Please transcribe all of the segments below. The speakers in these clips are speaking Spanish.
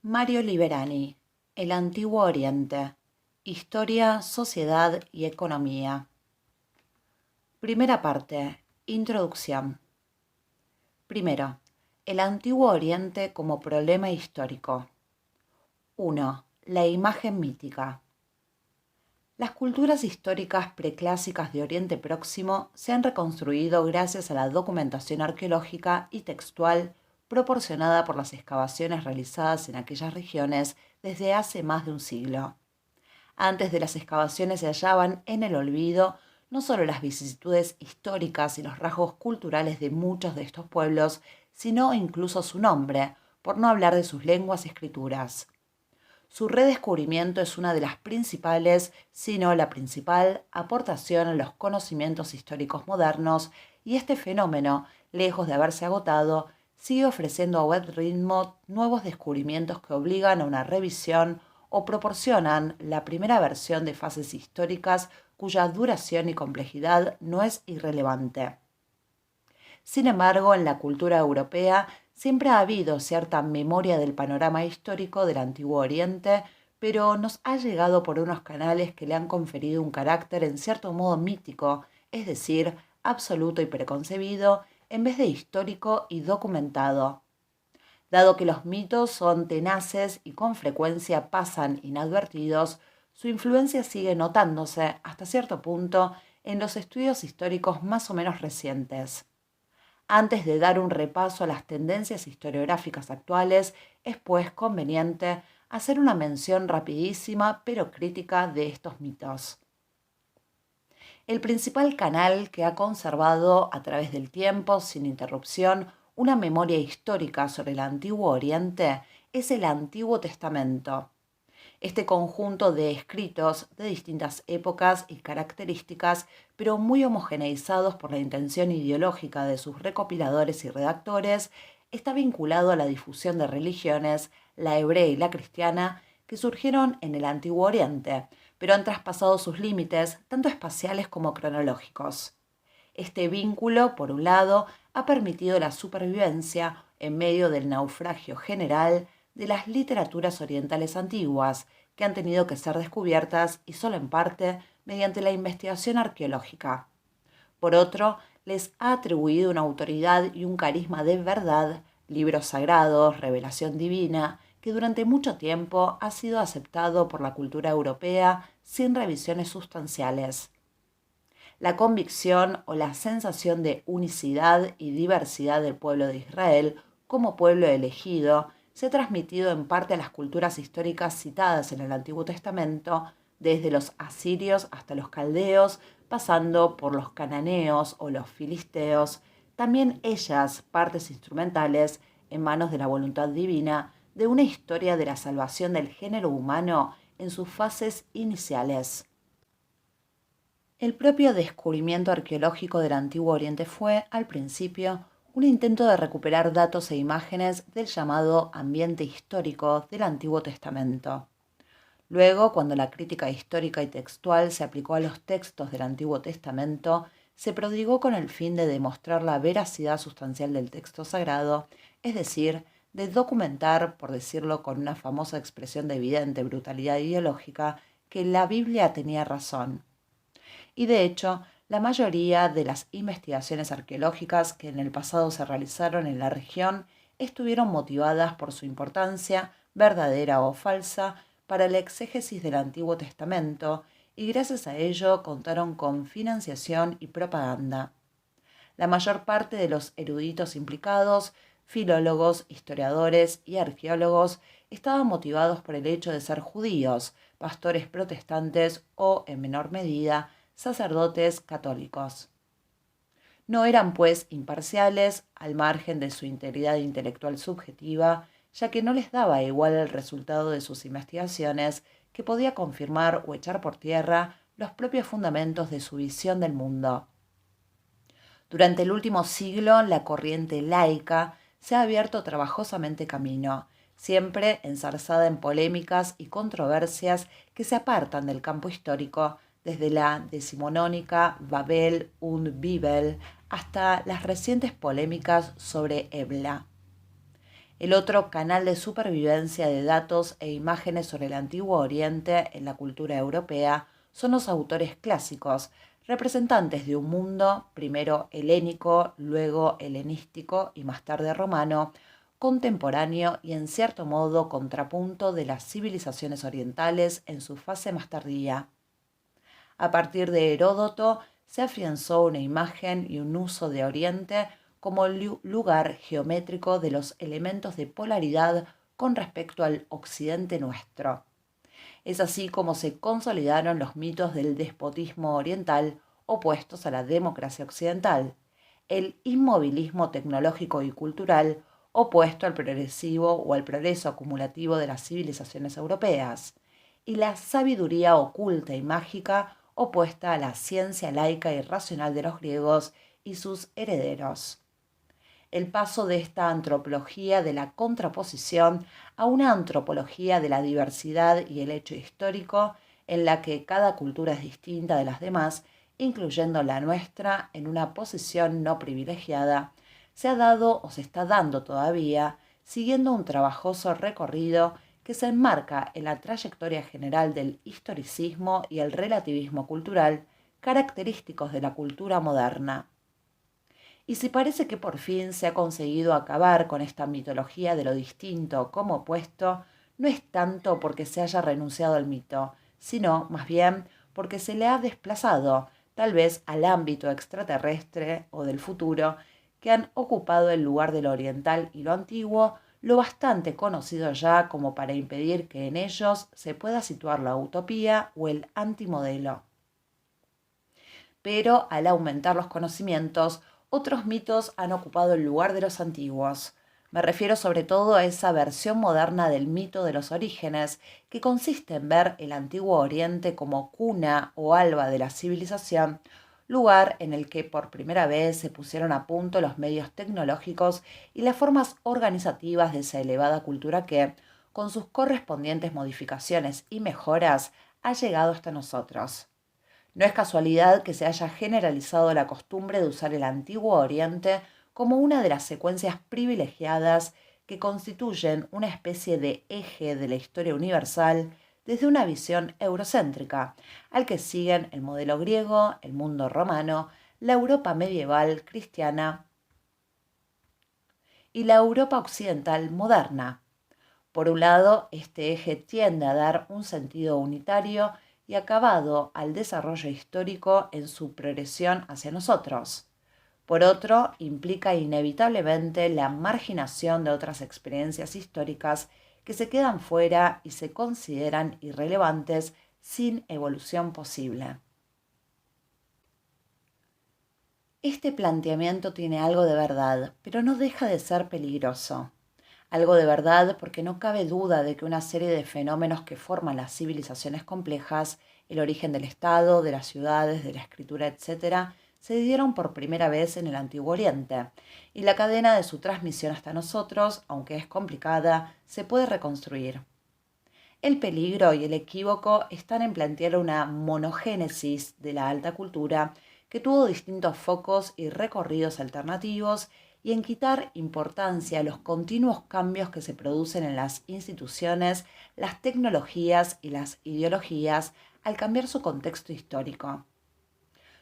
Mario Liberani, El Antiguo Oriente, Historia, Sociedad y Economía. Primera parte. Introducción. Primero, el Antiguo Oriente como problema histórico. 1. La imagen mítica. Las culturas históricas preclásicas de Oriente Próximo se han reconstruido gracias a la documentación arqueológica y textual proporcionada por las excavaciones realizadas en aquellas regiones desde hace más de un siglo. Antes de las excavaciones se hallaban en el olvido no solo las vicisitudes históricas y los rasgos culturales de muchos de estos pueblos, sino incluso su nombre, por no hablar de sus lenguas y escrituras. Su redescubrimiento es una de las principales, si no la principal, aportación a los conocimientos históricos modernos, y este fenómeno, lejos de haberse agotado, sigue ofreciendo a buen ritmo nuevos descubrimientos que obligan a una revisión o proporcionan la primera versión de fases históricas cuya duración y complejidad no es irrelevante. Sin embargo, en la cultura europea siempre ha habido cierta memoria del panorama histórico del Antiguo Oriente, pero nos ha llegado por unos canales que le han conferido un carácter en cierto modo mítico, es decir, absoluto y preconcebido, en vez de histórico y documentado. Dado que los mitos son tenaces y con frecuencia pasan inadvertidos, su influencia sigue notándose hasta cierto punto en los estudios históricos más o menos recientes. Antes de dar un repaso a las tendencias historiográficas actuales, es pues conveniente hacer una mención rapidísima pero crítica de estos mitos. El principal canal que ha conservado a través del tiempo, sin interrupción, una memoria histórica sobre el Antiguo Oriente es el Antiguo Testamento. Este conjunto de escritos de distintas épocas y características, pero muy homogeneizados por la intención ideológica de sus recopiladores y redactores, está vinculado a la difusión de religiones, la hebrea y la cristiana, que surgieron en el Antiguo Oriente, pero han traspasado sus límites, tanto espaciales como cronológicos. Este vínculo, por un lado, ha permitido la supervivencia, en medio del naufragio general, de las literaturas orientales antiguas, que han tenido que ser descubiertas, y solo en parte, mediante la investigación arqueológica. Por otro, les ha atribuido una autoridad y un carisma de verdad, libros sagrados, revelación divina, que durante mucho tiempo ha sido aceptado por la cultura europea sin revisiones sustanciales. La convicción o la sensación de unicidad y diversidad del pueblo de Israel como pueblo elegido se ha transmitido en parte a las culturas históricas citadas en el Antiguo Testamento, desde los asirios hasta los caldeos, pasando por los cananeos o los filisteos, también ellas partes instrumentales, en manos de la voluntad divina, de una historia de la salvación del género humano en sus fases iniciales. El propio descubrimiento arqueológico del Antiguo Oriente fue, al principio, un intento de recuperar datos e imágenes del llamado ambiente histórico del Antiguo Testamento. Luego, cuando la crítica histórica y textual se aplicó a los textos del Antiguo Testamento, se prodigó con el fin de demostrar la veracidad sustancial del texto sagrado, es decir, de documentar, por decirlo con una famosa expresión de evidente brutalidad ideológica, que la Biblia tenía razón. Y de hecho, la mayoría de las investigaciones arqueológicas que en el pasado se realizaron en la región estuvieron motivadas por su importancia, verdadera o falsa, para la exégesis del Antiguo Testamento, y gracias a ello contaron con financiación y propaganda. La mayor parte de los eruditos implicados, filólogos, historiadores y arqueólogos, estaban motivados por el hecho de ser judíos, pastores protestantes o, en menor medida, sacerdotes católicos. No eran, pues, imparciales, al margen de su integridad intelectual subjetiva, ya que no les daba igual el resultado de sus investigaciones, que podía confirmar o echar por tierra los propios fundamentos de su visión del mundo. Durante el último siglo, la corriente laica se ha abierto trabajosamente camino, siempre enzarzada en polémicas y controversias que se apartan del campo histórico, desde la decimonónica Babel und Bibel hasta las recientes polémicas sobre Ebla. El otro canal de supervivencia de datos e imágenes sobre el Antiguo Oriente en la cultura europea son los autores clásicos, representantes de un mundo, primero helénico, luego helenístico y más tarde romano, contemporáneo y en cierto modo contrapunto de las civilizaciones orientales en su fase más tardía. A partir de Heródoto se afianzó una imagen y un uso de Oriente como lugar geométrico de los elementos de polaridad con respecto al Occidente nuestro. Es así como se consolidaron los mitos del despotismo oriental opuestos a la democracia occidental, el inmovilismo tecnológico y cultural opuesto al progresivo o al progreso acumulativo de las civilizaciones europeas, y la sabiduría oculta y mágica opuesta a la ciencia laica y racional de los griegos y sus herederos. El paso de esta antropología de la contraposición a una antropología de la diversidad y el hecho histórico, en la que cada cultura es distinta de las demás, incluyendo la nuestra en una posición no privilegiada, se ha dado o se está dando todavía, siguiendo un trabajoso recorrido que se enmarca en la trayectoria general del historicismo y el relativismo cultural, característicos de la cultura moderna. Y si parece que por fin se ha conseguido acabar con esta mitología de lo distinto como opuesto, no es tanto porque se haya renunciado al mito, sino más bien porque se le ha desplazado, tal vez al ámbito extraterrestre o del futuro, que han ocupado el lugar de lo oriental y lo antiguo, lo bastante conocido ya como para impedir que en ellos se pueda situar la utopía o el antimodelo. Pero al aumentar los conocimientos, otros mitos han ocupado el lugar de los antiguos. Me refiero sobre todo a esa versión moderna del mito de los orígenes, que consiste en ver el antiguo Oriente como cuna o alba de la civilización, lugar en el que por primera vez se pusieron a punto los medios tecnológicos y las formas organizativas de esa elevada cultura que, con sus correspondientes modificaciones y mejoras, ha llegado hasta nosotros. No es casualidad que se haya generalizado la costumbre de usar el Antiguo Oriente como una de las secuencias privilegiadas que constituyen una especie de eje de la historia universal desde una visión eurocéntrica, al que siguen el modelo griego, el mundo romano, la Europa medieval cristiana y la Europa occidental moderna. Por un lado, este eje tiende a dar un sentido unitario y acabado al desarrollo histórico en su progresión hacia nosotros. Por otro, implica inevitablemente la marginación de otras experiencias históricas que se quedan fuera y se consideran irrelevantes sin evolución posible. Este planteamiento tiene algo de verdad, pero no deja de ser peligroso. Algo de verdad porque no cabe duda de que una serie de fenómenos que forman las civilizaciones complejas, el origen del Estado, de las ciudades, de la escritura, etc., se dieron por primera vez en el Antiguo Oriente, y la cadena de su transmisión hasta nosotros, aunque es complicada, se puede reconstruir. El peligro y el equívoco están en plantear una monogénesis de la alta cultura que tuvo distintos focos y recorridos alternativos y en quitar importancia a los continuos cambios que se producen en las instituciones, las tecnologías y las ideologías al cambiar su contexto histórico.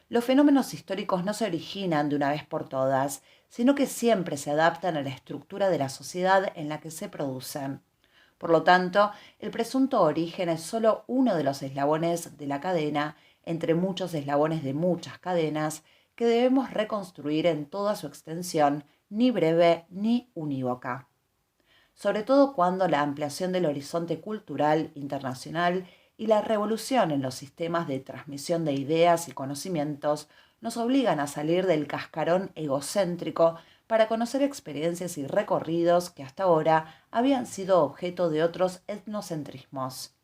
Los fenómenos históricos no se originan de una vez por todas, sino que siempre se adaptan a la estructura de la sociedad en la que se producen. Por lo tanto, el presunto origen es solo uno de los eslabones de la cadena, entre muchos eslabones de muchas cadenas, que debemos reconstruir en toda su extensión, ni breve ni unívoca. Sobre todo cuando la ampliación del horizonte cultural internacional y la revolución en los sistemas de transmisión de ideas y conocimientos nos obligan a salir del cascarón egocéntrico para conocer experiencias y recorridos que hasta ahora habían sido objeto de otros etnocentrismos.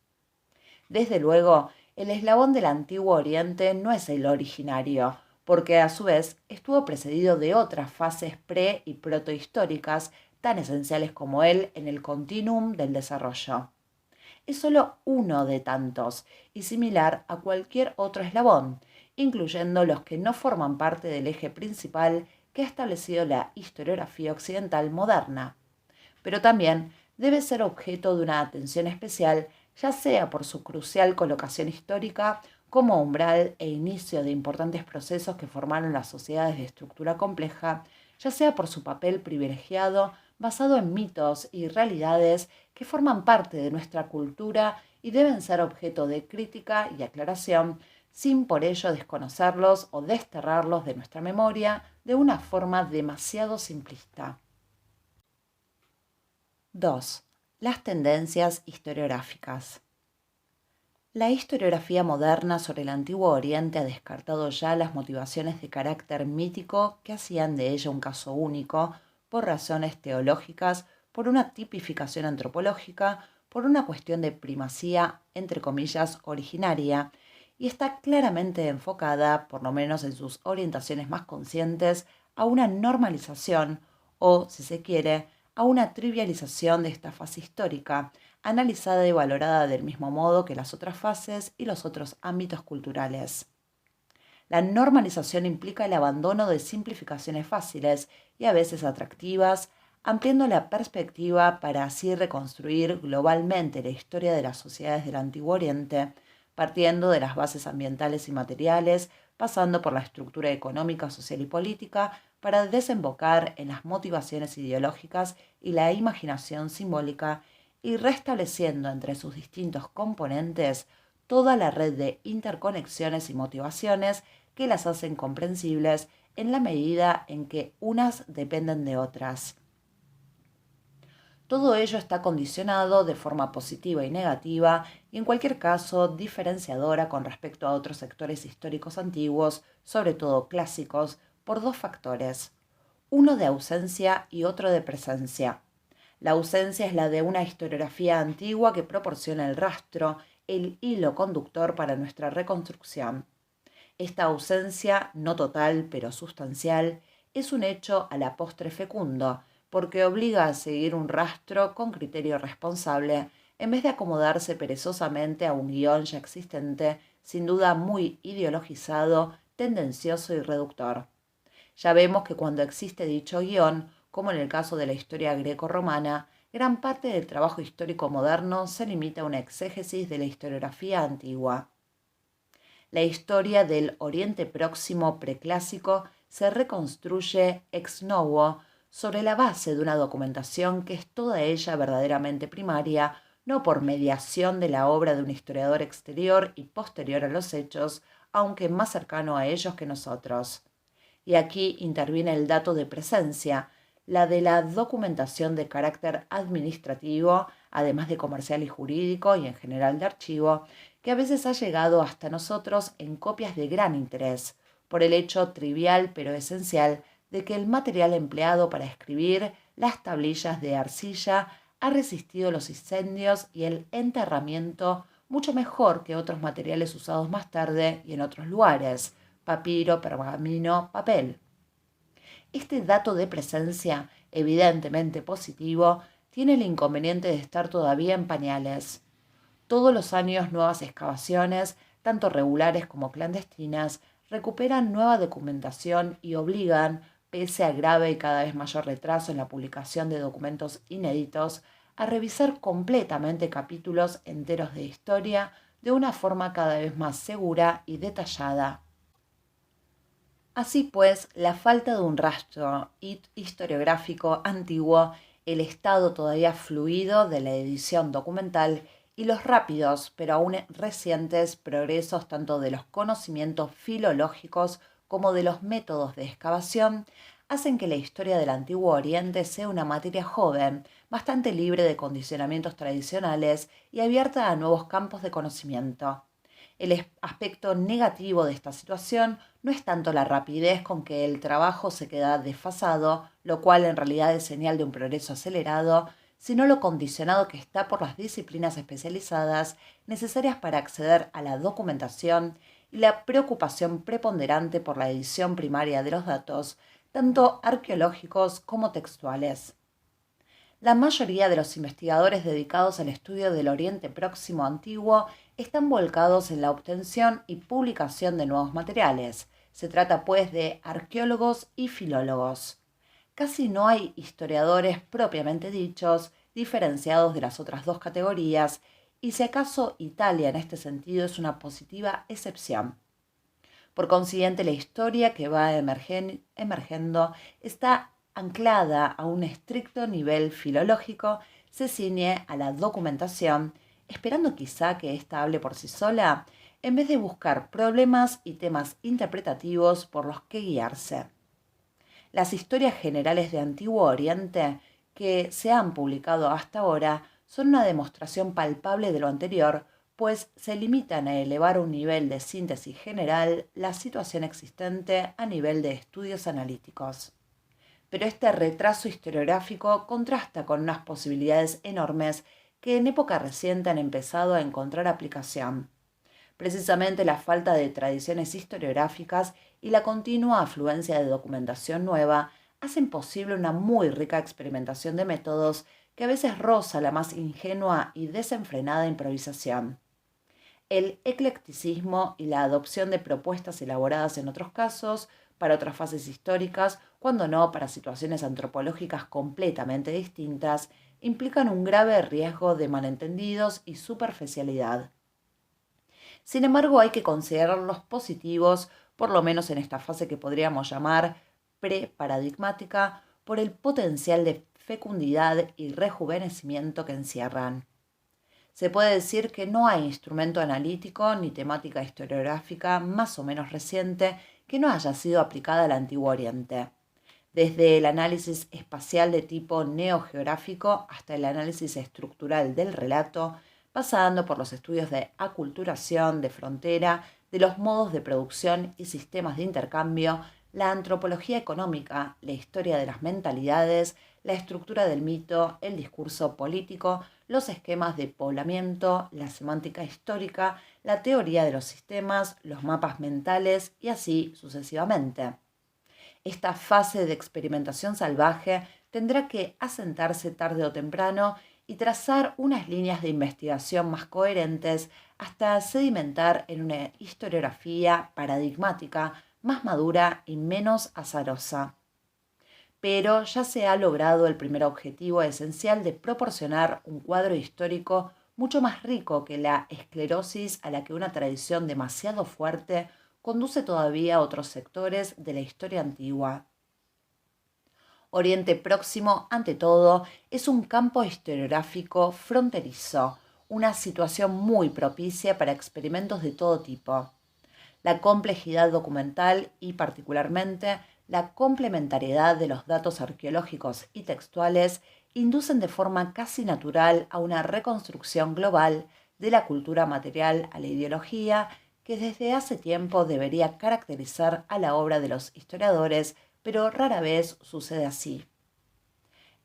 Desde luego, el eslabón del Antiguo Oriente no es el originario, porque a su vez estuvo precedido de otras fases pre- y protohistóricas tan esenciales como él en el continuum del desarrollo. Es solo uno de tantos y similar a cualquier otro eslabón, incluyendo los que no forman parte del eje principal que ha establecido la historiografía occidental moderna. pero también debe ser objeto de una atención especial, ya sea por su crucial colocación histórica como umbral e inicio de importantes procesos que formaron las sociedades de estructura compleja, ya sea por su papel privilegiado basado en mitos y realidades que forman parte de nuestra cultura y deben ser objeto de crítica y aclaración, sin por ello desconocerlos o desterrarlos de nuestra memoria de una forma demasiado simplista. 2. Las tendencias historiográficas. La historiografía moderna sobre el Antiguo Oriente ha descartado ya las motivaciones de carácter mítico que hacían de ella un caso único, por razones teológicas, por una tipificación antropológica, por una cuestión de primacía, entre comillas, originaria, y está claramente enfocada, por lo menos en sus orientaciones más conscientes, a una normalización o, si se quiere, a una trivialización de esta fase histórica, analizada y valorada del mismo modo que las otras fases y los otros ámbitos culturales. La normalización implica el abandono de simplificaciones fáciles y a veces atractivas, ampliando la perspectiva para así reconstruir globalmente la historia de las sociedades del Antiguo Oriente, partiendo de las bases ambientales y materiales, pasando por la estructura económica, social y política, para desembocar en las motivaciones ideológicas y la imaginación simbólica, y restableciendo entre sus distintos componentes toda la red de interconexiones y motivaciones que las hacen comprensibles en la medida en que unas dependen de otras. Todo ello está condicionado de forma positiva y negativa y en cualquier caso diferenciadora con respecto a otros sectores históricos antiguos, sobre todo clásicos, por dos factores, uno de ausencia y otro de presencia. La ausencia es la de una historiografía antigua que proporciona el rastro, el hilo conductor para nuestra reconstrucción. Esta ausencia, no total pero sustancial, es un hecho a la postre fecundo, porque obliga a seguir un rastro con criterio responsable, en vez de acomodarse perezosamente a un guión ya existente, sin duda muy ideologizado, tendencioso y reductor. Ya vemos que cuando existe dicho guión, como en el caso de la historia greco-romana, gran parte del trabajo histórico moderno se limita a una exégesis de la historiografía antigua. La historia del Oriente Próximo preclásico se reconstruye ex novo sobre la base de una documentación que es toda ella verdaderamente primaria, no por mediación de la obra de un historiador exterior y posterior a los hechos, aunque más cercano a ellos que nosotros. Y aquí interviene el dato de presencia, la de la documentación de carácter administrativo, además de comercial y jurídico y en general de archivo, que a veces ha llegado hasta nosotros en copias de gran interés, por el hecho trivial pero esencial de que el material empleado para escribir las tablillas de arcilla ha resistido los incendios y el enterramiento mucho mejor que otros materiales usados más tarde y en otros lugares, papiro, pergamino, papel. Este dato de presencia, evidentemente positivo, tiene el inconveniente de estar todavía en pañales. Todos los años nuevas excavaciones, tanto regulares como clandestinas, recuperan nueva documentación y obligan, pese a grave y cada vez mayor retraso en la publicación de documentos inéditos, a revisar completamente capítulos enteros de historia de una forma cada vez más segura y detallada. Así pues, la falta de un rastro historiográfico antiguo, el estado todavía fluido de la edición documental y los rápidos, pero aún recientes progresos tanto de los conocimientos filológicos como de los métodos de excavación, hacen que la historia del Antiguo Oriente sea una materia joven, bastante libre de condicionamientos tradicionales y abierta a nuevos campos de conocimiento. El aspecto negativo de esta situación no es tanto la rapidez con que el trabajo se queda desfasado, lo cual en realidad es señal de un progreso acelerado, sino lo condicionado que está por las disciplinas especializadas necesarias para acceder a la documentación y la preocupación preponderante por la edición primaria de los datos, tanto arqueológicos como textuales. La mayoría de los investigadores dedicados al estudio del Oriente Próximo antiguo están volcados en la obtención y publicación de nuevos materiales. Se trata, pues, de arqueólogos y filólogos. Casi no hay historiadores propiamente dichos, diferenciados de las otras dos categorías, y si acaso Italia en este sentido es una positiva excepción. Por consiguiente, la historia que va emergiendo está anclada a un estricto nivel filológico, se ciñe a la documentación, esperando quizá que ésta hable por sí sola, en vez de buscar problemas y temas interpretativos por los que guiarse. Las historias generales de Antiguo Oriente que se han publicado hasta ahora son una demostración palpable de lo anterior, pues se limitan a elevar a un nivel de síntesis general la situación existente a nivel de estudios analíticos. Pero este retraso historiográfico contrasta con unas posibilidades enormes que en época reciente han empezado a encontrar aplicación. Precisamente la falta de tradiciones historiográficas y la continua afluencia de documentación nueva hacen posible una muy rica experimentación de métodos que a veces roza la más ingenua y desenfrenada improvisación. El eclecticismo y la adopción de propuestas elaboradas en otros casos, para otras fases históricas, cuando no para situaciones antropológicas completamente distintas, implican un grave riesgo de malentendidos y superficialidad. Sin embargo, hay que considerarlos positivos, por lo menos en esta fase que podríamos llamar pre-paradigmática, por el potencial de fecundidad y rejuvenecimiento que encierran. Se puede decir que no hay instrumento analítico ni temática historiográfica más o menos reciente que no haya sido aplicada al Antiguo Oriente. Desde el análisis espacial de tipo neogeográfico hasta el análisis estructural del relato, pasando por los estudios de aculturación, de frontera, de los modos de producción y sistemas de intercambio, la antropología económica, la historia de las mentalidades, la estructura del mito, el discurso político, los esquemas de poblamiento, la semántica histórica, la teoría de los sistemas, los mapas mentales y así sucesivamente. Esta fase de experimentación salvaje tendrá que asentarse tarde o temprano y trazar unas líneas de investigación más coherentes hasta sedimentar en una historiografía paradigmática más madura y menos azarosa. Pero ya se ha logrado el primer objetivo esencial de proporcionar un cuadro histórico mucho más rico que la esclerosis a la que una tradición demasiado fuerte conduce todavía a otros sectores de la historia antigua. Oriente Próximo, ante todo, es un campo historiográfico fronterizo, una situación muy propicia para experimentos de todo tipo. La complejidad documental y particularmente la complementariedad de los datos arqueológicos y textuales inducen de forma casi natural a una reconstrucción global de la cultura material a la ideología que desde hace tiempo debería caracterizar a la obra de los historiadores, pero rara vez sucede así.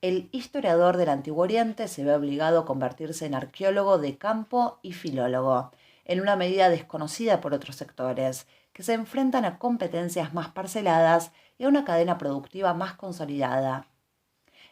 El historiador del Antiguo Oriente se ve obligado a convertirse en arqueólogo de campo y filólogo, en una medida desconocida por otros sectores, que se enfrentan a competencias más parceladas y a una cadena productiva más consolidada.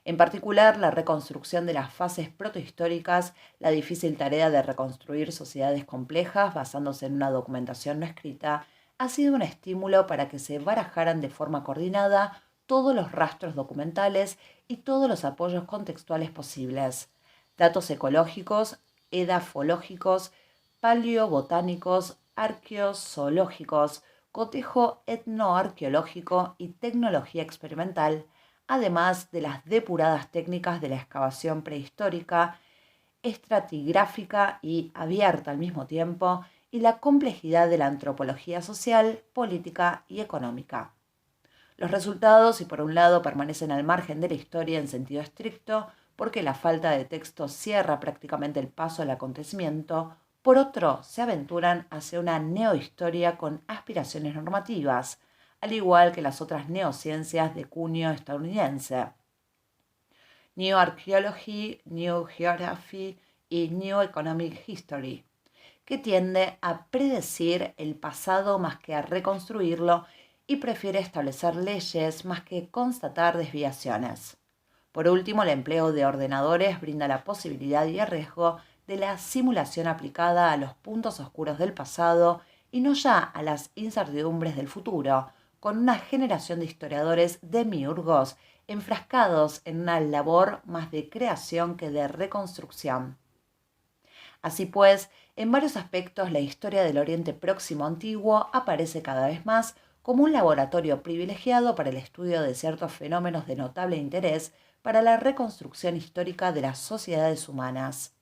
En particular, la reconstrucción de las fases protohistóricas, la difícil tarea de reconstruir sociedades complejas basándose en una documentación no escrita, ha sido un estímulo para que se barajaran de forma coordinada todos los rastros documentales y todos los apoyos contextuales posibles. Datos ecológicos, edafológicos, paleobotánicos, arqueozoológicos, cotejo etnoarqueológico y tecnología experimental, además de las depuradas técnicas de la excavación prehistórica, estratigráfica y abierta al mismo tiempo, y la complejidad de la antropología social, política y económica. Los resultados, si por un lado permanecen al margen de la historia en sentido estricto, porque la falta de texto cierra prácticamente el paso al acontecimiento, por otro, se aventuran hacia una neohistoria con aspiraciones normativas, al igual que las otras neociencias de cuño estadounidense. New Archaeology, New Geography y New Economic History, que tiende a predecir el pasado más que a reconstruirlo y prefiere establecer leyes más que constatar desviaciones. Por último, el empleo de ordenadores brinda la posibilidad y el riesgo de la simulación aplicada a los puntos oscuros del pasado y no ya a las incertidumbres del futuro, con una generación de historiadores demiurgos enfrascados en una labor más de creación que de reconstrucción. Así pues, en varios aspectos la historia del Oriente Próximo antiguo aparece cada vez más como un laboratorio privilegiado para el estudio de ciertos fenómenos de notable interés para la reconstrucción histórica de las sociedades humanas.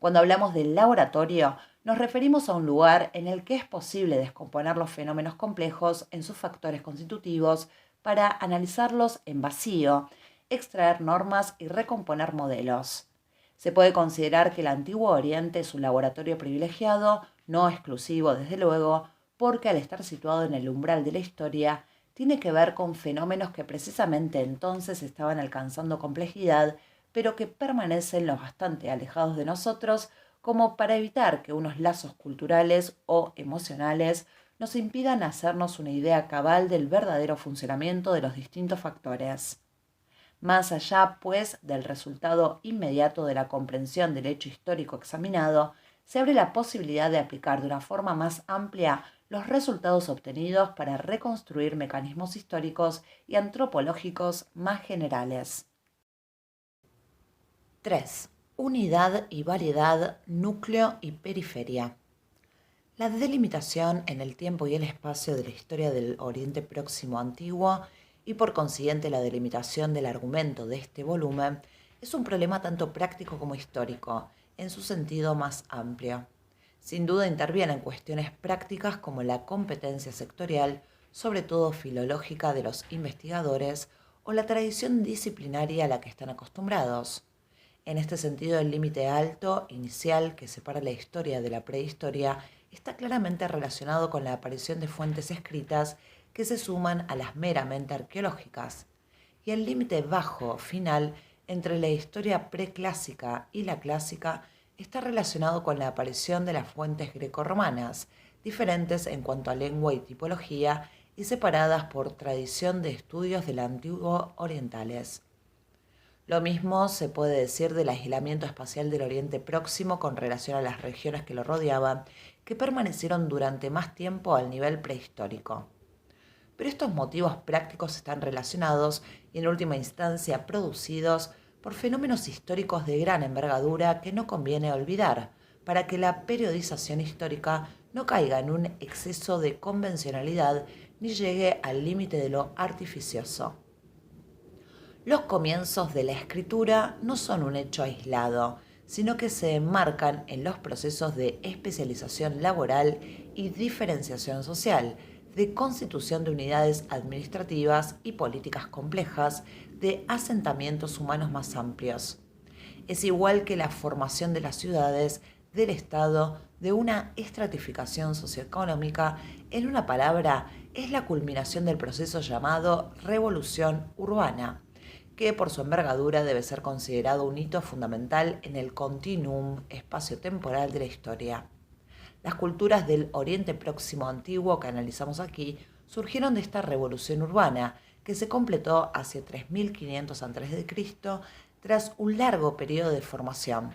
Cuando hablamos del laboratorio, nos referimos a un lugar en el que es posible descomponer los fenómenos complejos en sus factores constitutivos para analizarlos en vacío, extraer normas y recomponer modelos. Se puede considerar que el Antiguo Oriente es un laboratorio privilegiado, no exclusivo desde luego, porque al estar situado en el umbral de la historia, tiene que ver con fenómenos que precisamente entonces estaban alcanzando complejidad, pero que permanecen lo bastante alejados de nosotros como para evitar que unos lazos culturales o emocionales nos impidan hacernos una idea cabal del verdadero funcionamiento de los distintos factores. Más allá, pues, del resultado inmediato de la comprensión del hecho histórico examinado, se abre la posibilidad de aplicar de una forma más amplia los resultados obtenidos para reconstruir mecanismos históricos y antropológicos más generales. 3. Unidad y variedad, núcleo y periferia. La delimitación en el tiempo y el espacio de la historia del Oriente Próximo antiguo y por consiguiente la delimitación del argumento de este volumen es un problema tanto práctico como histórico, en su sentido más amplio. Sin duda interviene en cuestiones prácticas como la competencia sectorial, sobre todo filológica de los investigadores, o la tradición disciplinaria a la que están acostumbrados. En este sentido, el límite alto, inicial, que separa la historia de la prehistoria, está claramente relacionado con la aparición de fuentes escritas que se suman a las meramente arqueológicas, y el límite bajo, final, entre la historia preclásica y la clásica está relacionado con la aparición de las fuentes grecorromanas, diferentes en cuanto a lengua y tipología y separadas por tradición de estudios del antiguo orientales. Lo mismo se puede decir del aislamiento espacial del Oriente Próximo con relación a las regiones que lo rodeaban, que permanecieron durante más tiempo al nivel prehistórico. Pero estos motivos prácticos están relacionados y en última instancia producidos por fenómenos históricos de gran envergadura que no conviene olvidar, para que la periodización histórica no caiga en un exceso de convencionalidad ni llegue al límite de lo artificioso. Los comienzos de la escritura no son un hecho aislado, sino que se enmarcan en los procesos de especialización laboral y diferenciación social, de constitución de unidades administrativas y políticas complejas, de asentamientos humanos más amplios. Es igual que la formación de las ciudades, del Estado, de una estratificación socioeconómica, en una palabra, es la culminación del proceso llamado revolución urbana, que por su envergadura debe ser considerado un hito fundamental en el continuum espacio-temporal de la historia. Las culturas del Oriente Próximo antiguo que analizamos aquí surgieron de esta revolución urbana, que se completó hacia 3500 a.C. tras un largo periodo de formación.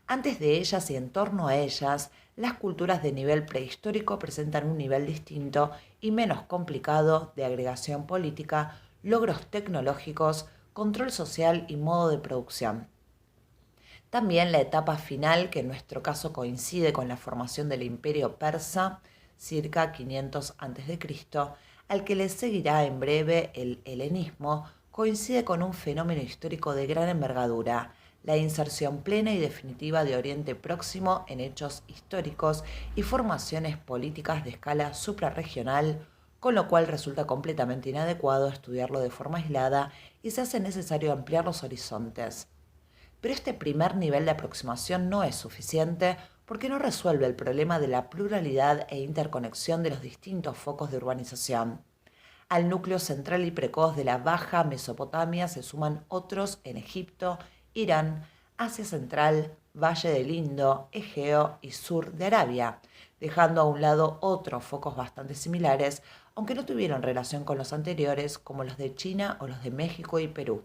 Antes de ellas y en torno a ellas, las culturas de nivel prehistórico presentan un nivel distinto y menos complicado de agregación política, logros tecnológicos, control social y modo de producción. También la etapa final, que en nuestro caso coincide con la formación del Imperio Persa, circa 500 a.C., al que le seguirá en breve el helenismo, coincide con un fenómeno histórico de gran envergadura, la inserción plena y definitiva de Oriente Próximo en hechos históricos y formaciones políticas de escala suprarregional, con lo cual resulta completamente inadecuado estudiarlo de forma aislada y se hace necesario ampliar los horizontes. Pero este primer nivel de aproximación no es suficiente porque no resuelve el problema de la pluralidad e interconexión de los distintos focos de urbanización. Al núcleo central y precoz de la Baja Mesopotamia se suman otros en Egipto, Irán, Asia Central, Valle del Indo, Egeo y sur de Arabia, dejando a un lado otros focos bastante similares, aunque no tuvieron relación con los anteriores, como los de China o los de México y Perú.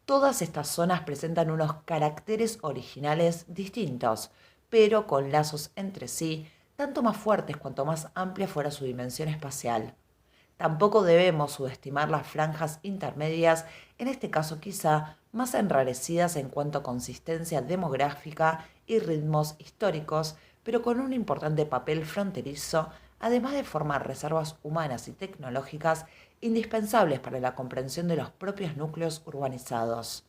Todas estas zonas presentan unos caracteres originales distintos, pero con lazos entre sí, tanto más fuertes cuanto más amplia fuera su dimensión espacial. Tampoco debemos subestimar las franjas intermedias, en este caso quizá más enrarecidas en cuanto a consistencia demográfica y ritmos históricos, pero con un importante papel fronterizo, además de formar reservas humanas y tecnológicas indispensables para la comprensión de los propios núcleos urbanizados.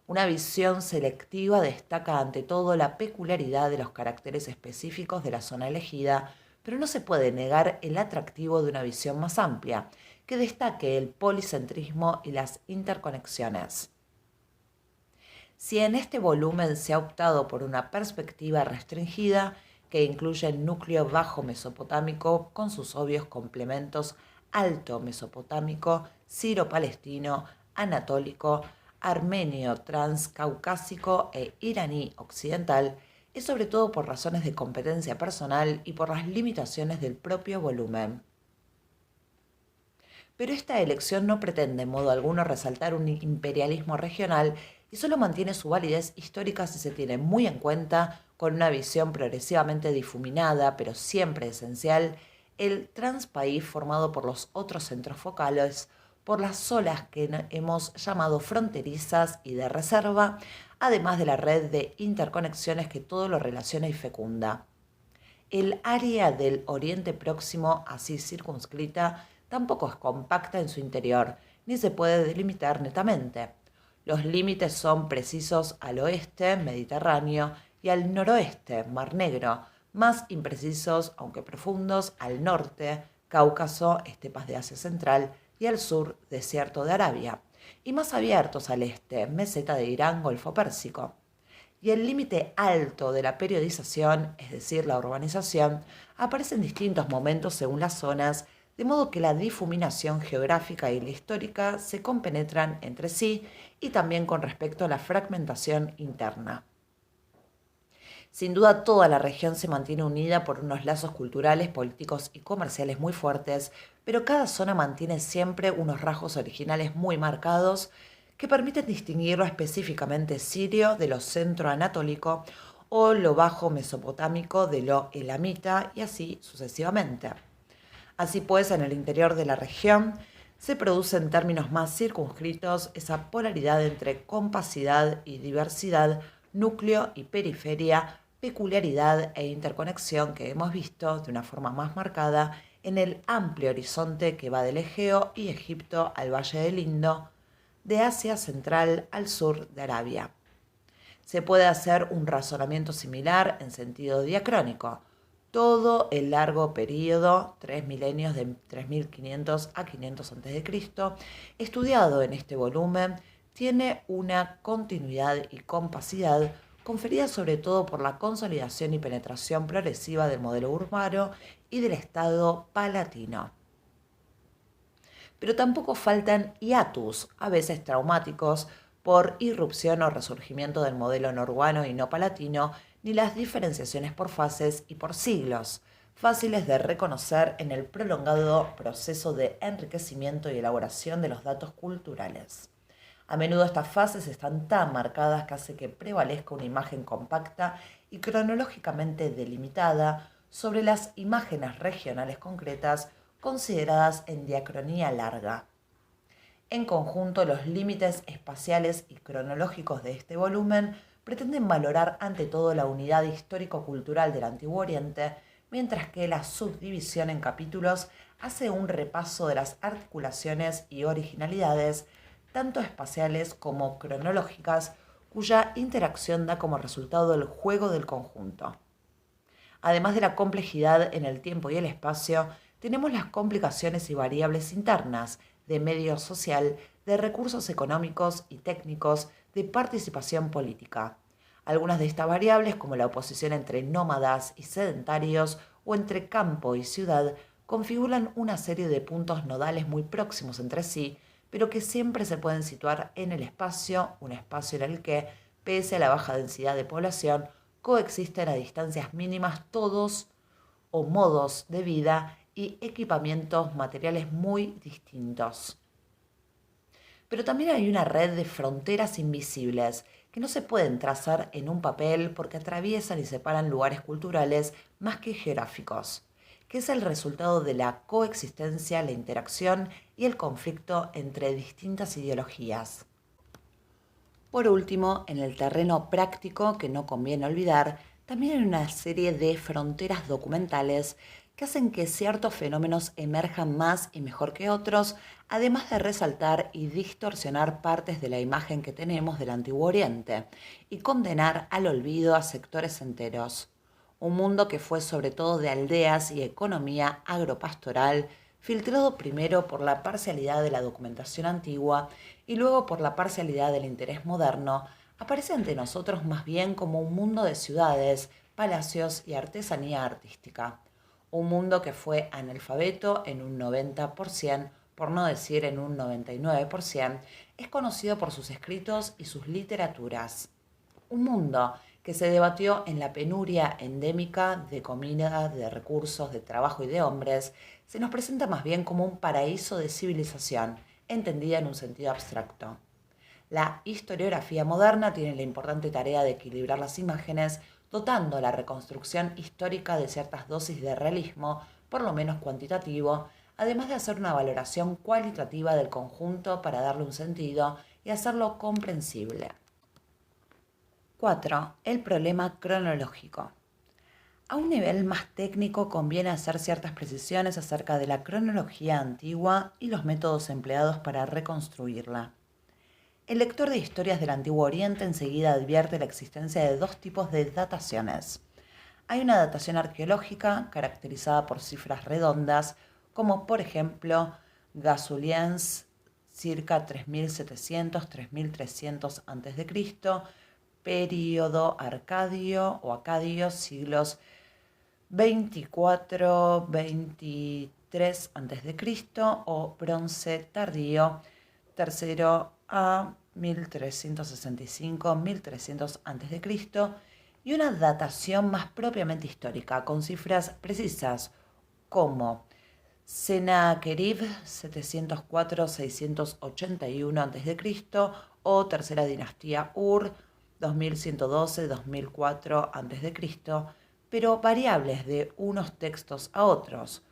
Una visión selectiva destaca ante todo la peculiaridad de los caracteres específicos de la zona elegida, pero no se puede negar el atractivo de una visión más amplia, que destaque el policentrismo y las interconexiones. Si en este volumen se ha optado por una perspectiva restringida, que incluye el núcleo bajo mesopotámico con sus obvios complementos alto mesopotámico, siro-palestino, anatólico, armenio transcaucásico e iraní occidental, es sobre todo por razones de competencia personal y por las limitaciones del propio volumen. Pero esta elección no pretende en modo alguno resaltar un imperialismo regional y solo mantiene su validez histórica si se tiene muy en cuenta, con una visión progresivamente difuminada, pero siempre esencial, el transpaís formado por los otros centros focales, por las zonas que hemos llamado fronterizas y de reserva, además de la red de interconexiones que todo lo relaciona y fecunda. El área del Oriente Próximo, así circunscrita, tampoco es compacta en su interior, ni se puede delimitar netamente. Los límites son precisos al oeste, Mediterráneo, y al noroeste, Mar Negro, más imprecisos, aunque profundos, al norte, Cáucaso, estepas de Asia Central, y al sur, desierto de Arabia, y más abiertos al este, meseta de Irán, Golfo Pérsico. Y el límite alto de la periodización, es decir, la urbanización, aparece en distintos momentos según las zonas, de modo que la difuminación geográfica y la histórica se compenetran entre sí y también con respecto a la fragmentación interna. Sin duda, toda la región se mantiene unida por unos lazos culturales, políticos y comerciales muy fuertes, pero cada zona mantiene siempre unos rasgos originales muy marcados que permiten distinguir lo específicamente sirio de lo centro-anatólico o lo bajo mesopotámico de lo elamita y así sucesivamente. Así pues, en el interior de la región se produce en términos más circunscritos esa polaridad entre compacidad y diversidad, núcleo y periferia, peculiaridad e interconexión que hemos visto de una forma más marcada en el amplio horizonte que va del Egeo y Egipto al Valle del Indo, de Asia Central al sur de Arabia. Se puede hacer un razonamiento similar en sentido diacrónico. Todo el largo periodo, 3 milenios de 3500 a 500 a.C., estudiado en este volumen, tiene una continuidad y compacidad conferida sobre todo por la consolidación y penetración progresiva del modelo urbano y del Estado palatino. Pero tampoco faltan hiatus, a veces traumáticos, por irrupción o resurgimiento del modelo no urbano y no palatino, ni las diferenciaciones por fases y por siglos, fáciles de reconocer en el prolongado proceso de enriquecimiento y elaboración de los datos culturales. A menudo estas fases están tan marcadas que hace que prevalezca una imagen compacta y cronológicamente delimitada sobre las imágenes regionales concretas consideradas en diacronía larga. En conjunto, los límites espaciales y cronológicos de este volumen pretenden valorar ante todo la unidad histórico-cultural del Antiguo Oriente, mientras que la subdivisión en capítulos hace un repaso de las articulaciones y originalidades, tanto espaciales como cronológicas, cuya interacción da como resultado el juego del conjunto. Además de la complejidad en el tiempo y el espacio, tenemos las complicaciones y variables internas, de medio social, de recursos económicos y técnicos, de participación política. Algunas de estas variables, como la oposición entre nómadas y sedentarios o entre campo y ciudad, configuran una serie de puntos nodales muy próximos entre sí, pero que siempre se pueden situar en el espacio, un espacio en el que, pese a la baja densidad de población, coexisten a distancias mínimas todos o modos de vida y equipamientos materiales muy distintos. Pero también hay una red de fronteras invisibles que no se pueden trazar en un papel porque atraviesan y separan lugares culturales más que geográficos. que es el resultado de la coexistencia, la interacción y el conflicto entre distintas ideologías. Por último, en el terreno práctico, que no conviene olvidar, también hay una serie de fronteras documentales que hacen que ciertos fenómenos emerjan más y mejor que otros, además de resaltar y distorsionar partes de la imagen que tenemos del Antiguo Oriente y condenar al olvido a sectores enteros. Un mundo que fue sobre todo de aldeas y economía agropastoral, filtrado primero por la parcialidad de la documentación antigua y luego por la parcialidad del interés moderno, aparece ante nosotros más bien como un mundo de ciudades, palacios y artesanía artística. Un mundo que fue analfabeto en un 90%, por no decir en un 99%, es conocido por sus escritos y sus literaturas. Un mundo que se debatió en la penuria endémica de comida, de recursos, de trabajo y de hombres, se nos presenta más bien como un paraíso de civilización, entendida en un sentido abstracto. La historiografía moderna tiene la importante tarea de equilibrar las imágenes, dotando la reconstrucción histórica de ciertas dosis de realismo, por lo menos cuantitativo, además de hacer una valoración cualitativa del conjunto para darle un sentido y hacerlo comprensible. 4. El problema cronológico. A un nivel más técnico conviene hacer ciertas precisiones acerca de la cronología antigua y los métodos empleados para reconstruirla. El lector de historias del Antiguo Oriente enseguida advierte la existencia de dos tipos de dataciones. Hay una datación arqueológica caracterizada por cifras redondas, como por ejemplo Gasuliens circa 3700-3300 a.C., período arcadio o acadio siglos 24-23 a.C. o bronce tardío tercero a 1365-1300 a.C. y una datación más propiamente histórica con cifras precisas como Sennacherib 704-681 a.C. o tercera dinastía Ur 2112-2004 a.C., pero variables de unos textos a otros.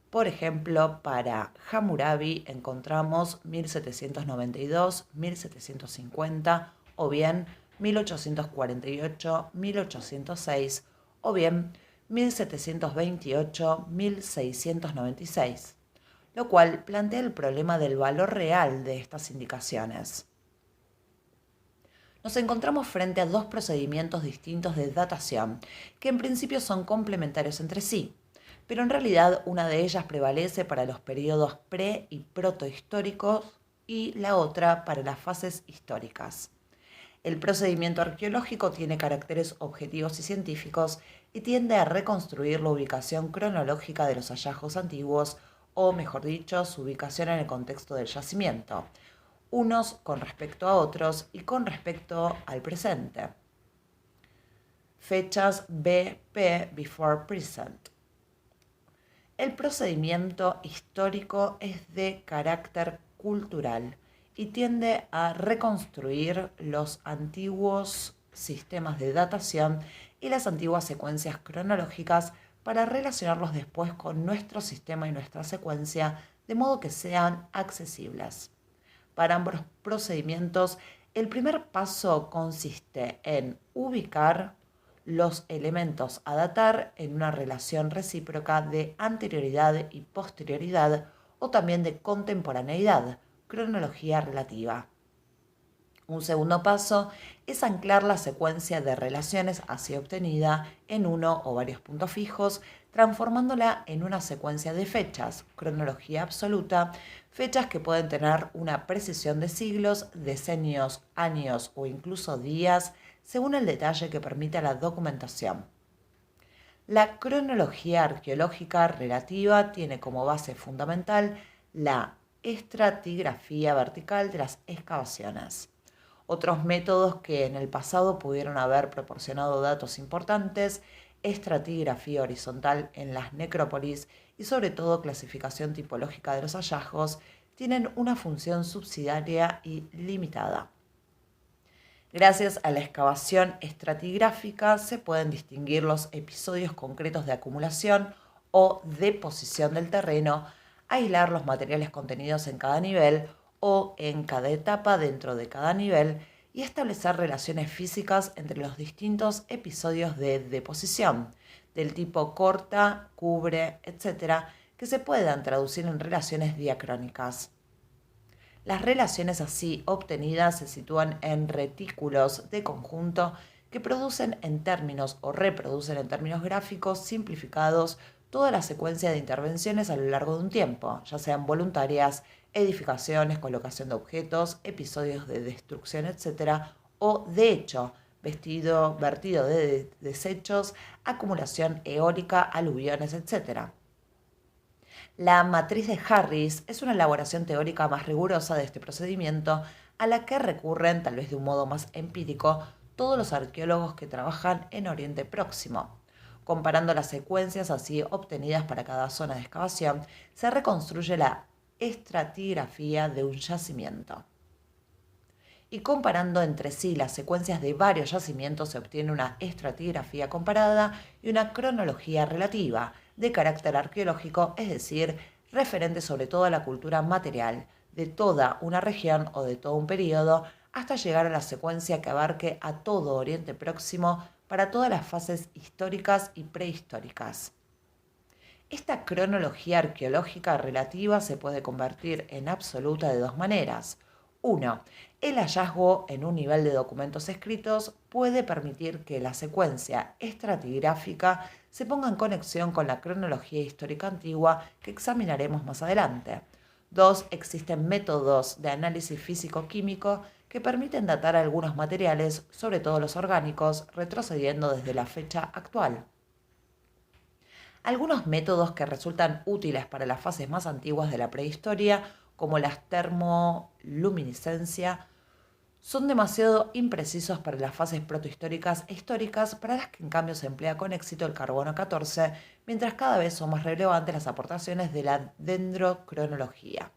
Por ejemplo, para Hammurabi encontramos 1792-1750 o bien 1848-1806 o bien 1728-1696, lo cual plantea el problema del valor real de estas indicaciones. Nos encontramos frente a dos procedimientos distintos de datación, que en principio son complementarios entre sí, pero en realidad una de ellas prevalece para los periodos pre- y protohistóricos y la otra para las fases históricas. El procedimiento arqueológico tiene caracteres objetivos y científicos y tiende a reconstruir la ubicación cronológica de los hallazgos antiguos, o mejor dicho, su ubicación en el contexto del yacimiento, unos con respecto a otros y con respecto al presente. Fechas BP before present. El procedimiento histórico es de carácter cultural y tiende a reconstruir los antiguos sistemas de datación y las antiguas secuencias cronológicas para relacionarlos después con nuestro sistema y nuestra secuencia de modo que sean accesibles. Para ambos procedimientos, el primer paso consiste en ubicar los elementos a datar en una relación recíproca de anterioridad y posterioridad o también de contemporaneidad, cronología relativa. Un segundo paso es anclar la secuencia de relaciones así obtenida en uno o varios puntos fijos, transformándola en una secuencia de fechas, cronología absoluta, fechas que pueden tener una precisión de siglos, decenios, años o incluso días, según el detalle que permita la documentación. La cronología arqueológica relativa tiene como base fundamental la estratigrafía vertical de las excavaciones. Otros métodos que en el pasado pudieron haber proporcionado datos importantes, estratigrafía horizontal en las necrópolis y sobre todo clasificación tipológica de los hallazgos, tienen una función subsidiaria y limitada. Gracias a la excavación estratigráfica se pueden distinguir los episodios concretos de acumulación o deposición del terreno, aislar los materiales contenidos en cada nivel o en cada etapa dentro de cada nivel y establecer relaciones físicas entre los distintos episodios de deposición, del tipo corta, cubre, etc., que se puedan traducir en relaciones diacrónicas. Las relaciones así obtenidas se sitúan en retículos de conjunto que producen en términos o reproducen en términos gráficos simplificados toda la secuencia de intervenciones a lo largo de un tiempo, ya sean voluntarias, edificaciones, colocación de objetos, episodios de destrucción, etc., o de hecho, vertido de desechos, acumulación eólica, aluviones, etc. La matriz de Harris es una elaboración teórica más rigurosa de este procedimiento a la que recurren, tal vez de un modo más empírico, todos los arqueólogos que trabajan en Oriente Próximo. Comparando las secuencias así obtenidas para cada zona de excavación, se reconstruye la estratigrafía de un yacimiento. Y comparando entre sí las secuencias de varios yacimientos se obtiene una estratigrafía comparada y una cronología relativa, de carácter arqueológico, es decir, referente sobre todo a la cultura material de toda una región o de todo un periodo, hasta llegar a la secuencia que abarque a todo Oriente Próximo para todas las fases históricas y prehistóricas. Esta cronología arqueológica relativa se puede convertir en absoluta de dos maneras. 1. El hallazgo en un nivel de documentos escritos puede permitir que la secuencia estratigráfica se ponga en conexión con la cronología histórica antigua que examinaremos más adelante. 2. Existen métodos de análisis físico-químico que permiten datar algunos materiales, sobre todo los orgánicos, retrocediendo desde la fecha actual. Algunos métodos que resultan útiles para las fases más antiguas de la prehistoria, como la termoluminiscencia, son demasiado imprecisos para las fases protohistóricas e históricas, para las que en cambio se emplea con éxito el carbono 14, mientras cada vez son más relevantes las aportaciones de la dendrocronología.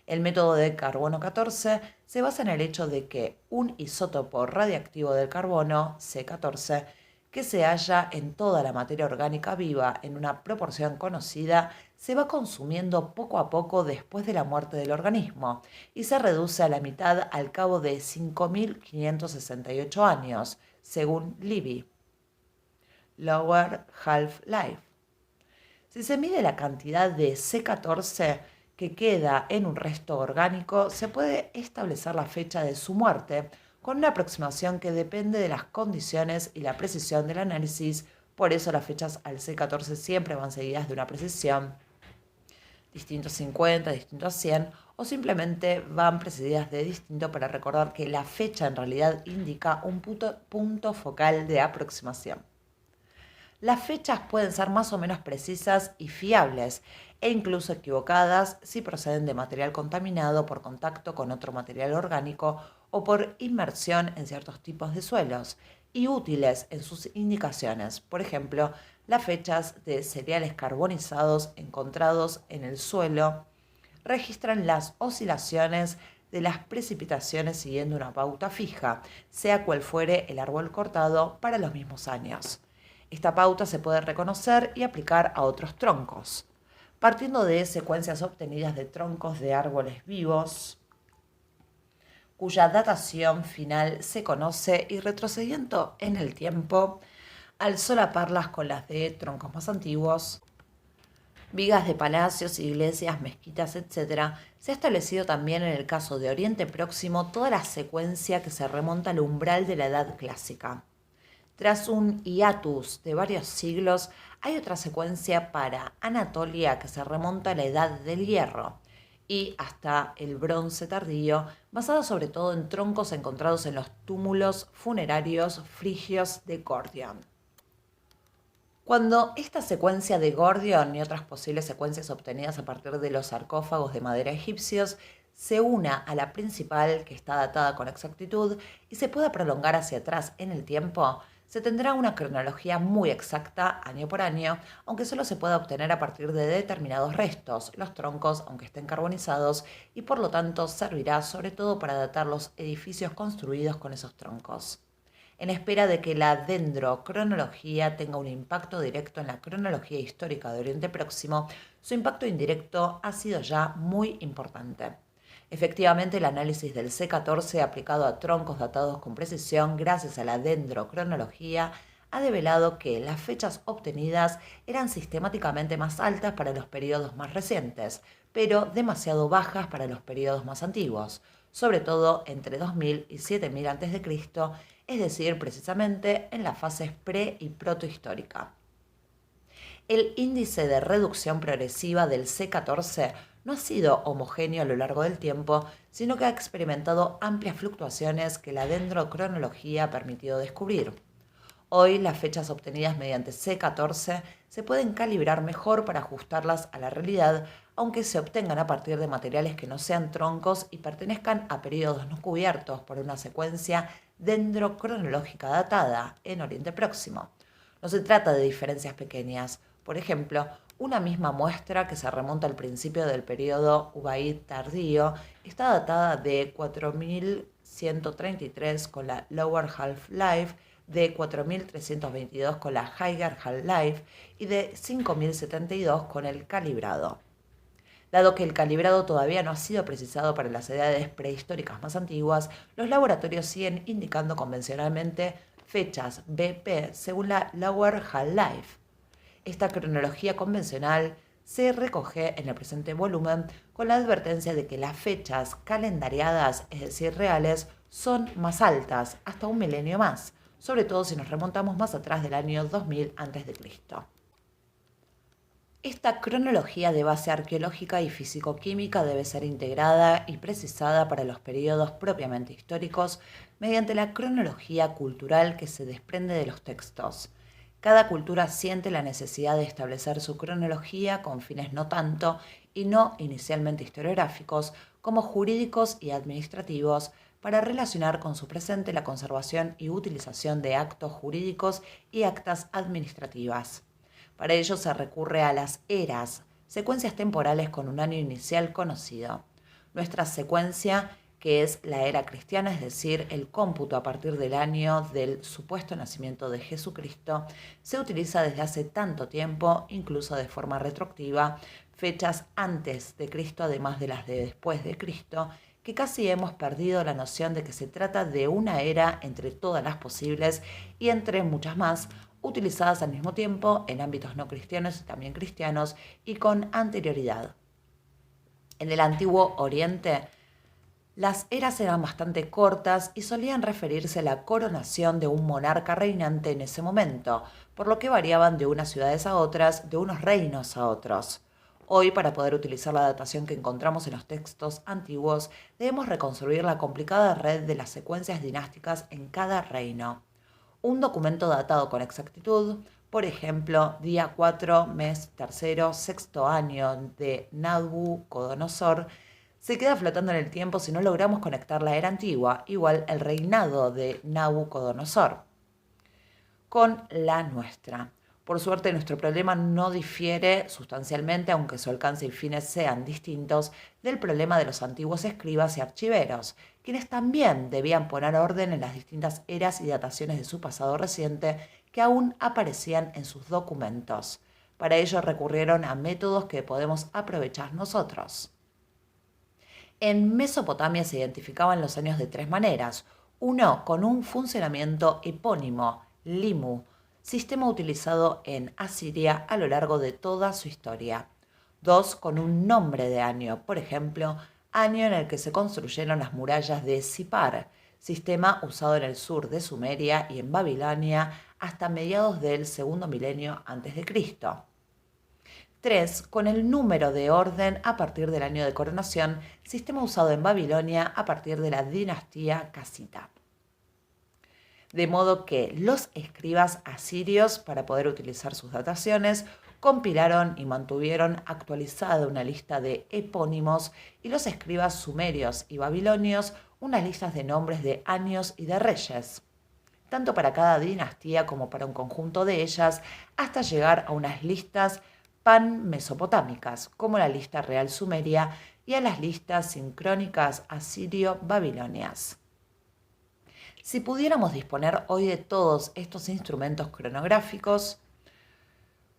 El método de carbono 14 se basa en el hecho de que un isótopo radiactivo del carbono, C14, que se halla en toda la materia orgánica viva en una proporción conocida, se va consumiendo poco a poco después de la muerte del organismo y se reduce a la mitad al cabo de 5.568 años, según Libby. Lower Half-Life. Si se mide la cantidad de C14 que queda en un resto orgánico, se puede establecer la fecha de su muerte, con una aproximación que depende de las condiciones y la precisión del análisis. Por eso las fechas al C14 siempre van seguidas de una precisión distinto a 50, distinto a 100, o simplemente van precedidas de distinto para recordar que la fecha en realidad indica un punto focal de aproximación. Las fechas pueden ser más o menos precisas y fiables, e incluso equivocadas si proceden de material contaminado por contacto con otro material orgánico o por inmersión en ciertos tipos de suelos, y útiles en sus indicaciones. Por ejemplo, las fechas de cereales carbonizados encontrados en el suelo registran las oscilaciones de las precipitaciones siguiendo una pauta fija, sea cual fuere el árbol cortado para los mismos años. Esta pauta se puede reconocer y aplicar a otros troncos, partiendo de secuencias obtenidas de troncos de árboles vivos, cuya datación final se conoce, y retrocediendo en el tiempo, al solaparlas con las de troncos más antiguos, vigas de palacios, iglesias, mezquitas, etc., se ha establecido también en el caso de Oriente Próximo toda la secuencia que se remonta al umbral de la Edad Clásica. Tras un hiatus de varios siglos, hay otra secuencia para Anatolia que se remonta a la Edad del Hierro y hasta el Bronce tardío, basada sobre todo en troncos encontrados en los túmulos funerarios frigios de Gordion. Cuando esta secuencia de Gordion y otras posibles secuencias obtenidas a partir de los sarcófagos de madera egipcios se una a la principal, que está datada con exactitud, y se pueda prolongar hacia atrás en el tiempo, se tendrá una cronología muy exacta año por año, aunque solo se pueda obtener a partir de determinados restos, los troncos, aunque estén carbonizados, y por lo tanto servirá sobre todo para datar los edificios construidos con esos troncos. En espera de que la dendrocronología tenga un impacto directo en la cronología histórica de Oriente Próximo, su impacto indirecto ha sido ya muy importante. Efectivamente, el análisis del C14 aplicado a troncos datados con precisión gracias a la dendrocronología ha develado que las fechas obtenidas eran sistemáticamente más altas para los periodos más recientes, pero demasiado bajas para los periodos más antiguos, sobre todo entre 2000 y 7000 a.C., es decir, precisamente en las fases pre- y protohistórica. El índice de reducción progresiva del C14 no ha sido homogéneo a lo largo del tiempo, sino que ha experimentado amplias fluctuaciones que la dendrocronología ha permitido descubrir. Hoy las fechas obtenidas mediante C14 se pueden calibrar mejor para ajustarlas a la realidad, aunque se obtengan a partir de materiales que no sean troncos y pertenezcan a periodos no cubiertos por una secuencia dendrocronológica datada en Oriente Próximo. No se trata de diferencias pequeñas. Por ejemplo, una misma muestra que se remonta al principio del periodo Ubaid tardío está datada de 4133 con la Lower Half-Life, de 4322 con la Higher Half-Life y de 5072 con el calibrado. Dado que el calibrado todavía no ha sido precisado para las edades prehistóricas más antiguas, los laboratorios siguen indicando convencionalmente fechas BP según la Lower Half-Life. Esta cronología convencional se recoge en el presente volumen con la advertencia de que las fechas calendariadas, es decir, reales, son más altas, hasta un milenio más, sobre todo si nos remontamos más atrás del año 2000 a.C. Esta cronología de base arqueológica y físico-química debe ser integrada y precisada para los periodos propiamente históricos mediante la cronología cultural que se desprende de los textos. Cada cultura siente la necesidad de establecer su cronología con fines no tanto y no inicialmente historiográficos como jurídicos y administrativos para relacionar con su presente la conservación y utilización de actos jurídicos y actas administrativas. Para ello se recurre a las eras, secuencias temporales con un año inicial conocido. Nuestra secuencia, que es la era cristiana, es decir, el cómputo a partir del año del supuesto nacimiento de Jesucristo, se utiliza desde hace tanto tiempo, incluso de forma retroactiva, fechas antes de Cristo, además de las de después de Cristo, que casi hemos perdido la noción de que se trata de una era entre todas las posibles y entre muchas más, utilizadas al mismo tiempo en ámbitos no cristianos y también cristianos y con anterioridad. En el antiguo Oriente, las eras eran bastante cortas y solían referirse a la coronación de un monarca reinante en ese momento, por lo que variaban de unas ciudades a otras, de unos reinos a otros. Hoy, para poder utilizar la datación que encontramos en los textos antiguos, debemos reconstruir la complicada red de las secuencias dinásticas en cada reino. Un documento datado con exactitud, por ejemplo, día 4, mes tercero, sexto año de Nabucodonosor, se queda flotando en el tiempo si no logramos conectar la era antigua, igual el reinado de Nabucodonosor, con la nuestra. Por suerte, nuestro problema no difiere sustancialmente, aunque su alcance y fines sean distintos, del problema de los antiguos escribas y archiveros, quienes también debían poner orden en las distintas eras y dataciones de su pasado reciente que aún aparecían en sus documentos. Para ello recurrieron a métodos que podemos aprovechar nosotros. En Mesopotamia se identificaban los años de tres maneras. Uno, con un funcionamiento epónimo, limu, sistema utilizado en Asiria a lo largo de toda su historia. Dos, con un nombre de año, por ejemplo, año en el que se construyeron las murallas de Sipar, sistema usado en el sur de Sumeria y en Babilonia hasta mediados del segundo milenio a.C. 3. Con el número de orden a partir del año de coronación, sistema usado en Babilonia a partir de la dinastía casita. De modo que los escribas asirios, para poder utilizar sus dataciones, compilaron y mantuvieron actualizada una lista de epónimos y los escribas sumerios y babilonios unas listas de nombres de años y de reyes, tanto para cada dinastía como para un conjunto de ellas, hasta llegar a unas listas pan-mesopotámicas, como la lista real sumeria, y a las listas sincrónicas asirio-babilonias. Si pudiéramos disponer hoy de todos estos instrumentos cronográficos,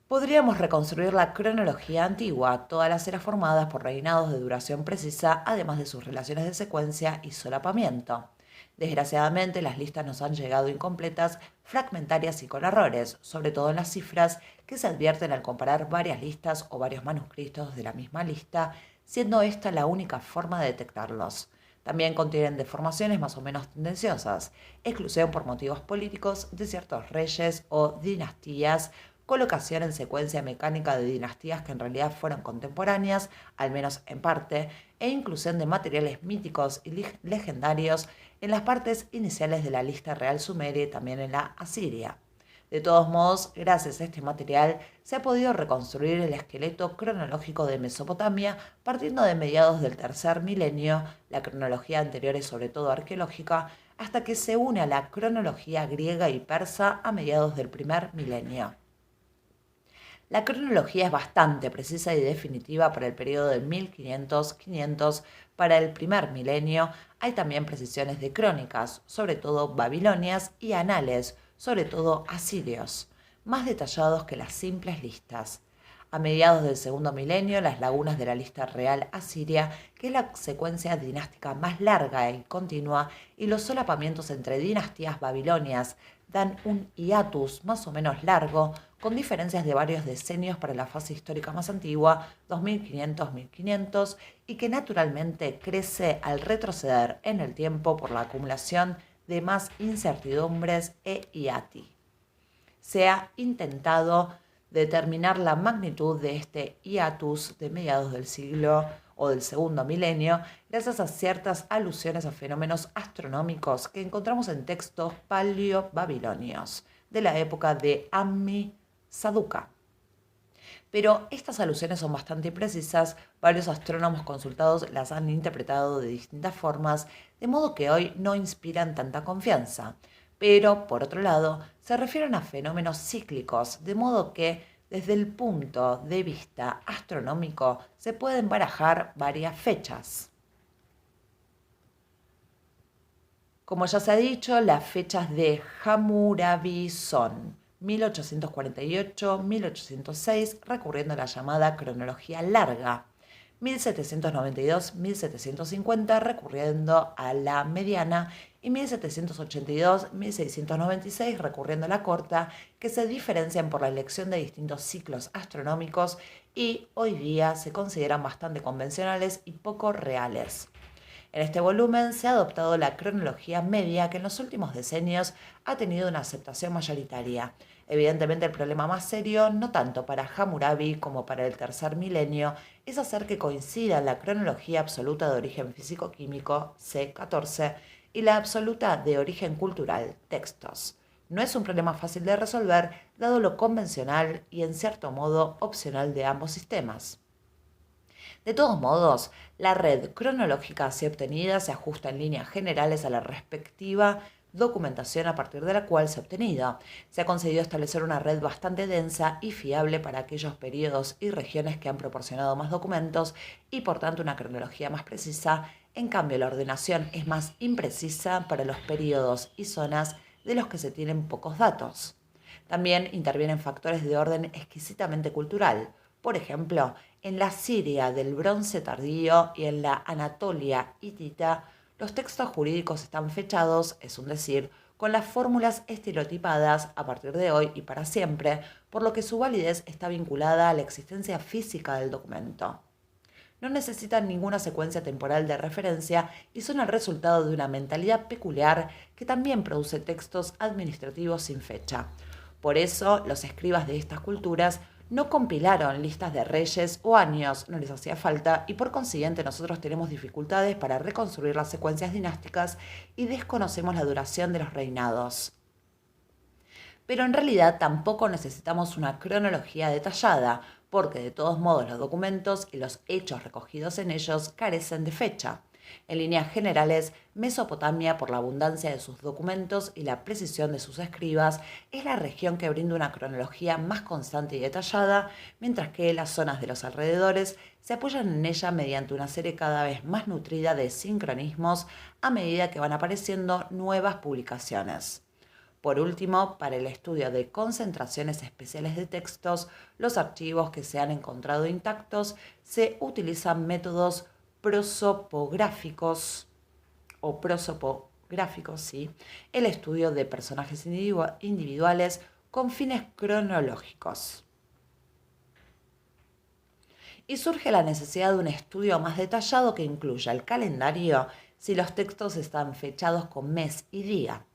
podríamos reconstruir la cronología antigua, todas las eras formadas por reinados de duración precisa, además de sus relaciones de secuencia y solapamiento. Desgraciadamente, las listas nos han llegado incompletas, fragmentarias y con errores, sobre todo en las cifras que se advierten al comparar varias listas o varios manuscritos de la misma lista, siendo esta la única forma de detectarlos. También contienen deformaciones más o menos tendenciosas, exclusión por motivos políticos de ciertos reyes o dinastías, colocación en secuencia mecánica de dinastías que en realidad fueron contemporáneas, al menos en parte, e inclusión de materiales míticos y legendarios en las partes iniciales de la lista real sumeria y también en la asiria. De todos modos, gracias a este material se ha podido reconstruir el esqueleto cronológico de Mesopotamia partiendo de mediados del tercer milenio, la cronología anterior es sobre todo arqueológica, hasta que se une a la cronología griega y persa a mediados del primer milenio. La cronología es bastante precisa y definitiva para el periodo de 1500-500. Para el primer milenio hay también precisiones de crónicas, sobre todo babilonias, y anales, sobre todo asirios, más detallados que las simples listas. A mediados del segundo milenio, las lagunas de la lista real asiria, que es la secuencia dinástica más larga y continua, y los solapamientos entre dinastías babilonias dan un hiatus más o menos largo, con diferencias de varios decenios para la fase histórica más antigua, 2500-1500, y que naturalmente crece al retroceder en el tiempo por la acumulación de más incertidumbres e hiati. Se ha intentado determinar la magnitud de este hiatus de mediados del siglo o del segundo milenio gracias a ciertas alusiones a fenómenos astronómicos que encontramos en textos paleo-babilonios de la época de Ammi-Saduqa. Pero estas alusiones son bastante imprecisas, varios astrónomos consultados las han interpretado de distintas formas, de modo que hoy no inspiran tanta confianza. Pero, por otro lado, se refieren a fenómenos cíclicos, de modo que, desde el punto de vista astronómico, se pueden barajar varias fechas. Como ya se ha dicho, las fechas de Hammurabi son 1848-1806, recurriendo a la llamada cronología larga, 1792-1750, recurriendo a la mediana, y 1782-1696, recurriendo a la corta, que se diferencian por la elección de distintos ciclos astronómicos y hoy día se consideran bastante convencionales y poco reales. En este volumen se ha adoptado la cronología media que en los últimos decenios ha tenido una aceptación mayoritaria. Evidentemente el problema más serio, no tanto para Hammurabi como para el tercer milenio, es hacer que coincida la cronología absoluta de origen físico-químico, C14, y la absoluta de origen cultural, textos. No es un problema fácil de resolver, dado lo convencional y en cierto modo opcional de ambos sistemas. De todos modos, la red cronológica así obtenida se ajusta en líneas generales a la respectiva documentación a partir de la cual se ha obtenido. Se ha conseguido establecer una red bastante densa y fiable para aquellos periodos y regiones que han proporcionado más documentos y por tanto una cronología más precisa. En cambio, la ordenación es más imprecisa para los periodos y zonas de los que se tienen pocos datos. También intervienen factores de orden exquisitamente cultural. Por ejemplo, en la Siria del Bronce tardío y en la Anatolia hitita, los textos jurídicos están fechados, es un decir, con las fórmulas estereotipadas a partir de hoy y para siempre, por lo que su validez está vinculada a la existencia física del documento. No necesitan ninguna secuencia temporal de referencia y son el resultado de una mentalidad peculiar que también produce textos administrativos sin fecha. Por eso, los escribas de estas culturas no compilaron listas de reyes o años, no les hacía falta, y por consiguiente nosotros tenemos dificultades para reconstruir las secuencias dinásticas y desconocemos la duración de los reinados. Pero en realidad tampoco necesitamos una cronología detallada, porque de todos modos los documentos y los hechos recogidos en ellos carecen de fecha. En líneas generales, Mesopotamia, por la abundancia de sus documentos y la precisión de sus escribas, es la región que brinda una cronología más constante y detallada, mientras que las zonas de los alrededores se apoyan en ella mediante una serie cada vez más nutrida de sincronismos a medida que van apareciendo nuevas publicaciones. Por último, para el estudio de concentraciones especiales de textos, los archivos que se han encontrado intactos se utilizan métodos prosopográficos o prosopográficos, ¿sí? El estudio de personajes individuales con fines cronológicos. Y surge la necesidad de un estudio más detallado que incluya el calendario si los textos están fechados con mes y día.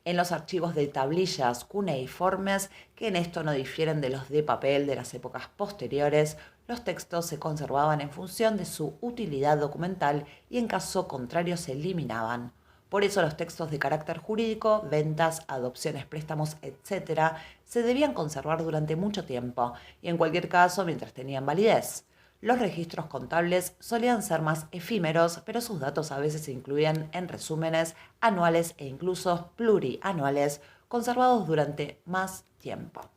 En los archivos de tablillas cuneiformes, que en esto no difieren de los de papel de las épocas posteriores, los textos se conservaban en función de su utilidad documental y en caso contrario se eliminaban. Por eso los textos de carácter jurídico, ventas, adopciones, préstamos, etc., se debían conservar durante mucho tiempo y en cualquier caso mientras tenían validez. Los registros contables solían ser más efímeros, pero sus datos a veces se incluían en resúmenes anuales e incluso plurianuales, conservados durante más tiempo.